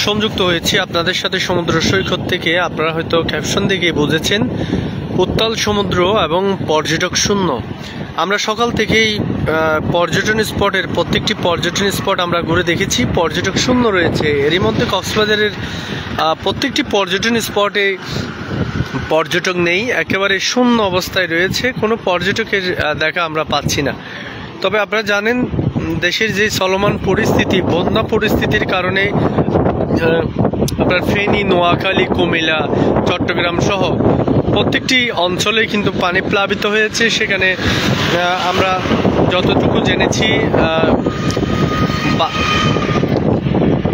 সংযুক্ত হয়েছি আপনাদের সাথে সমুদ্র সৈকত থেকে। আপনারা হয়তো ক্যাপশন দেখে বুঝেছেন, উত্তাল সমুদ্র এবং পর্যটক শূন্য। আমরা সকাল থেকেই পর্যটন স্পটের প্রত্যেকটি পর্যটন স্পট আমরা ঘুরে দেখেছি, পর্যটক শূন্য রয়েছে। এরই মধ্যে কক্সবাজারের প্রত্যেকটি পর্যটন স্পটে পর্যটক নেই, একেবারে শূন্য অবস্থায় রয়েছে, কোনো পর্যটকের দেখা আমরা পাচ্ছি না। তবে আপনারা জানেন, দেশের যে চলমান পরিস্থিতি, বন্যা পরিস্থিতির কারণে আপনার ফেনী, নোয়াখালী, কুমিল্লা, চট্টগ্রাম সহ প্রত্যেকটি অঞ্চলে কিন্তু পানি প্লাবিত হয়েছে। সেখানে আমরা যতটুকু জেনেছি,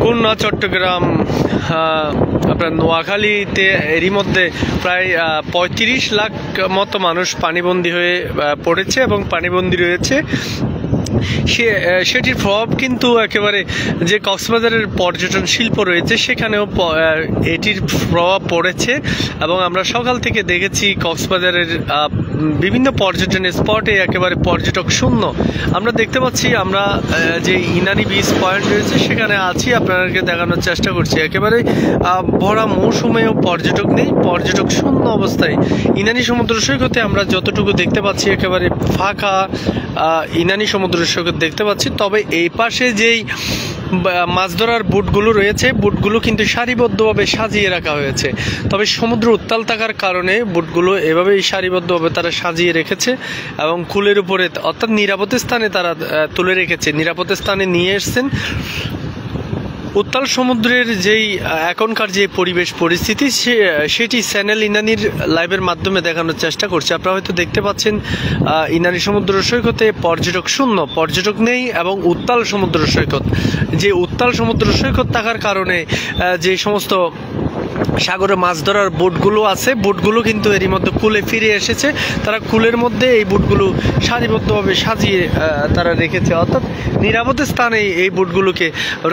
খুলনা, চট্টগ্রাম, আপনার নোয়াখালীতে এরই মধ্যে প্রায় ৩৫ লাখ মতো মানুষ পানিবন্দী হয়ে পড়েছে এবং পানিবন্দী রয়েছে। সেটির প্রভাব কিন্তু একেবারে যে কক্সবাজারের পর্যটন শিল্প রয়েছে সেখানেও এটির প্রভাব পড়েছে। এবং আমরা সকাল থেকে দেখেছি কক্সবাজারের বিভিন্ন পর্যটন স্পটে একেবারে পর্যটক শূন্য। আমরা দেখতে পাচ্ছি, আমরা যে ইনানি বিচ পয়েন্ট রয়েছে সেখানে আছি, আপনাদেরকে দেখানোর চেষ্টা করছি। একেবারে ভরা মৌসুমেও পর্যটক নেই, পর্যটক শূন্য অবস্থায় ইনানি সমুদ্র সৈকতে আমরা যতটুকু দেখতে পাচ্ছি একেবারে ফাঁকা ইনানি সমুদ্র সৈকত দেখতে পাচ্ছি। তবে এই পাশে যেই মাছ ধরার বুটগুলো রয়েছে, বুটগুলো কিন্তু সারিবদ্ধভাবে সাজিয়ে রাখা হয়েছে। তবে সমুদ্র উত্তাল থাকার কারণে বুটগুলো এভাবেই সারিবদ্ধভাবে তারা সাজিয়ে রেখেছে এবং কুলের উপরে, অর্থাৎ নিরাপদ স্থানে তারা তুলে রেখেছে, নিরাপদ স্থানে নিয়ে এসছেন। উত্তাল সমুদ্রের যেই এখনকার যে পরিবেশ পরিস্থিতি, সেটি চ্যানেল ইনানির লাইভের মাধ্যমে দেখানোর চেষ্টা করছে। আপনারা হয়তো দেখতে পাচ্ছেন, ইনানি সমুদ্র সৈকতে পর্যটক শূন্য, পর্যটক নেই এবং উত্তাল সমুদ্র সৈকত। যে উত্তাল সমুদ্র সৈকত থাকার কারণে যে সমস্ত সাগরে মাছ ধরার বোটগুলো আছে, বোটগুলো কিন্তু এরই মধ্যে কুলে ফিরে এসেছে। তারা কুলের মধ্যে এই বোটগুলো সারিবদ্ধভাবে সাজিয়ে তারা রেখেছে, অর্থাৎ নিরাপদ স্থানে এই বোটগুলোকে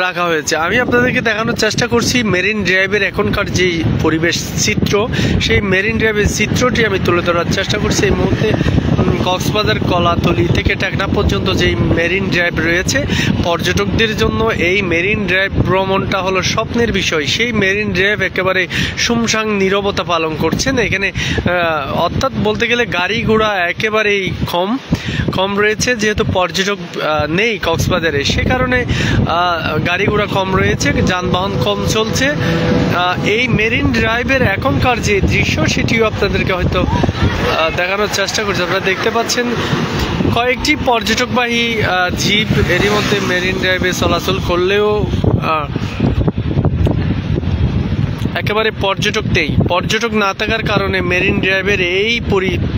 রাখা হয়েছে। আমি আপনাদেরকে দেখানোর চেষ্টা করছি মেরিন ড্রাইভের এখনকার যে পরিবেশ চিত্র, সেই মেরিন ড্রাইভের চিত্রটি আমি তুলে ধরার চেষ্টা করছি। এই মুহূর্তে কক্সবাজার কলাতলি থেকে টেকনা পর্যন্ত যেই মেরিন ড্রাইভ রয়েছে, পর্যটকদের জন্য এই মেরিন ড্রাইভ ভ্রমণটা হলো স্বপ্নের বিষয়। সেই মেরিন ড্রাইভ একেবারে শুমসাং নীরবতা পালন করছেন এখানে, অর্থাৎ বলতে গেলে গাড়ি ঘোড়া একেবারেই কম রয়েছে, যেহেতু পর্যটক নেই কক্সবাজারে, সে কারণে গাড়ি ঘোড়া কম রয়েছে, যানবাহন কম চলছে। এই মেরিন ড্রাইভের এখনকার যে দৃশ্য, সেটিও আপনাদেরকে হয়তো দেখানোর চেষ্টা করছি। আপনারা দেখতে পাচ্ছেন কয়েকটি পর্যটকবাহী জিপ এরই মধ্যে মেরিন ড্রাইভে চলাচল করলেও একেবারে পর্যটক নেই। পর্যটক না থাকার কারণে মেরিন ড্রাইভের এই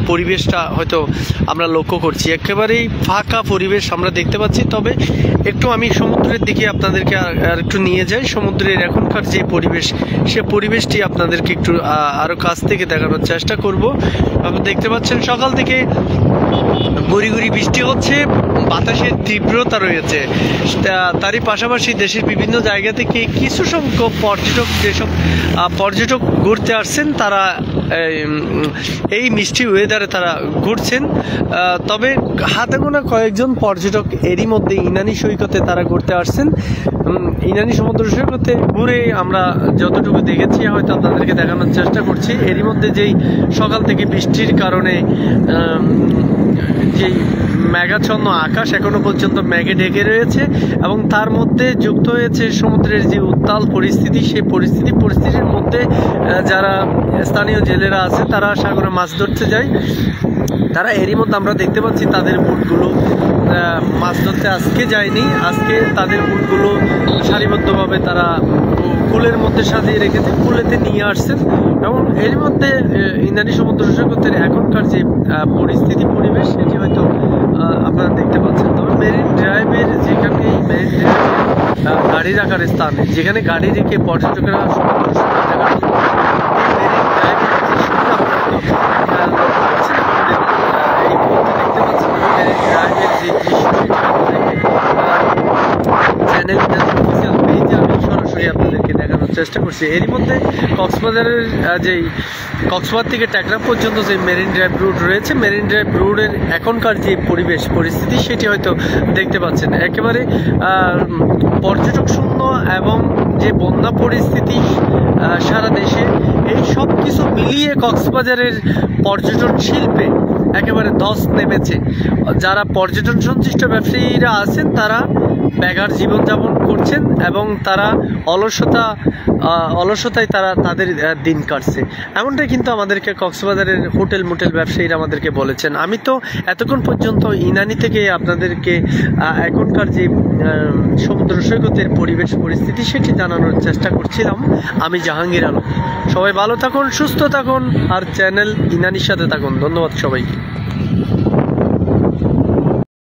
পরিবেশটা হয়তো আমরা লক্ষ্য করছি, একেবারেই ফাঁকা পরিবেশ আমরা দেখতে পাচ্ছি। তবে একটু আমি সমুদ্রের দিকে আপনাদেরকে আর একটু নিয়ে যাই। সমুদ্রের এখনকার যে পরিবেশ, সে পরিবেশটি আপনাদেরকে একটু আরও কাছ থেকে দেখানোর চেষ্টা করব। আপনারা দেখতে পাচ্ছেন সকাল থেকে গুড়ি গুড়ি বৃষ্টি হচ্ছে, বাতাসের তীব্রতা রয়েছে। তারই পাশাপাশি দেশের বিভিন্ন জায়গা থেকে কিছু সংখ্যক পর্যটক, যেসব পর্যটক ঘুরতে আসছেন, তারা এই মিষ্টি ওয়েদারে তারা ঘুরছেন। তবে হাতে গোনা কয়েকজন পর্যটক এরই মধ্যে ইনানি সৈকতে তারা ঘুরতে আসছেন। ইনানি সমুদ্র সৈকতে ঘুরে আমরা যতটুকু দেখেছি হয়তো আপনাদেরকে দেখানোর চেষ্টা করছি। এরই মধ্যে যেই সকাল থেকে বৃষ্টির কারণে যেই মেঘাচ্ছন্ন আকাশ এখনো পর্যন্ত মেঘে ঢেকে রয়েছে এবং তার মধ্যে যুক্ত হয়েছে সমুদ্রের যে উত্তাল পরিস্থিতি, সেই পরিস্থিতির মধ্যে যারা স্থানীয় জেলেরা আছে, তারা সাগরে মাছ ধরতে যায়। তারা এরই মধ্যে আমরা দেখতে পাচ্ছি তাদের বুটগুলো মাছ ধরতে আজকে যায়নি, আজকে তাদের বুটগুলো সারিবদ্ধভাবে তারা কুলের মধ্যে সাজিয়ে রেখেছে, কুলেতে নিয়ে আসছেন। এবং এর মধ্যে ইনানি সমুদ্র সৈকতের এখনকার যে পরিস্থিতি পরিবেশ, সেটি হয়তো আপনারা দেখতে পাচ্ছেন। তবে মেরিন ড্রাইভের যেখানে মেরিন ড্রাইভ গাড়ি রাখার স্থান, যেখানে গাড়ি রেখে পর্যটকেরা সমুদ্র সৈকত দেখার জন্য মেরিন ড্রাইভের এই মুহূর্তে দেখতে পাচ্ছেন মেরিন ড্রাইভের যে দৃশ্য, চ্যানেল অফিসিয়াল পেজে আমি সরাসরি আপনাদেরকে দেখানোর চেষ্টা করছি। এরই মধ্যে কক্সবাজারের যেই কক্সবাজার থেকে টেকনাফ পর্যন্ত যে মেরিন ড্রাইভ রুট রয়েছে, মেরিন ড্রাইভ রুটের এখনকার যে পরিবেশ পরিস্থিতি সেটি হয়তো দেখতে পাচ্ছেন। একেবারে পর্যটক শূন্য এবং যে বন্যা পরিস্থিতি সারা দেশে, এই সব কিছু মিলিয়ে কক্সবাজারের পর্যটন শিল্পে একেবারে ধস নেমেছে। যারা পর্যটন সংশ্লিষ্ট ব্যবসায়ীরা আছেন তারা বেকার জীবনযাপন করছেন এবং তারা অলসতায় তারা তাদের দিন কাটছে। এমনটাই কিন্তু আমাদেরকে কক্সবাজারের হোটেল মোটেল ব্যবসায়ীরা আমাদেরকে বলেছেন। আমি তো এতক্ষণ পর্যন্ত ইনানি থেকে আপনাদেরকে এখনকার যে সমুদ্র সৈকতের পরিবেশ পরিস্থিতি সেটি জানানোর চেষ্টা করছিলাম। আমি জাহাঙ্গীর আলম। সবাই ভালো থাকুন, সুস্থ থাকুন, আর চ্যানেল ইনানির সাথে থাকুন। ধন্যবাদ সবাইকে।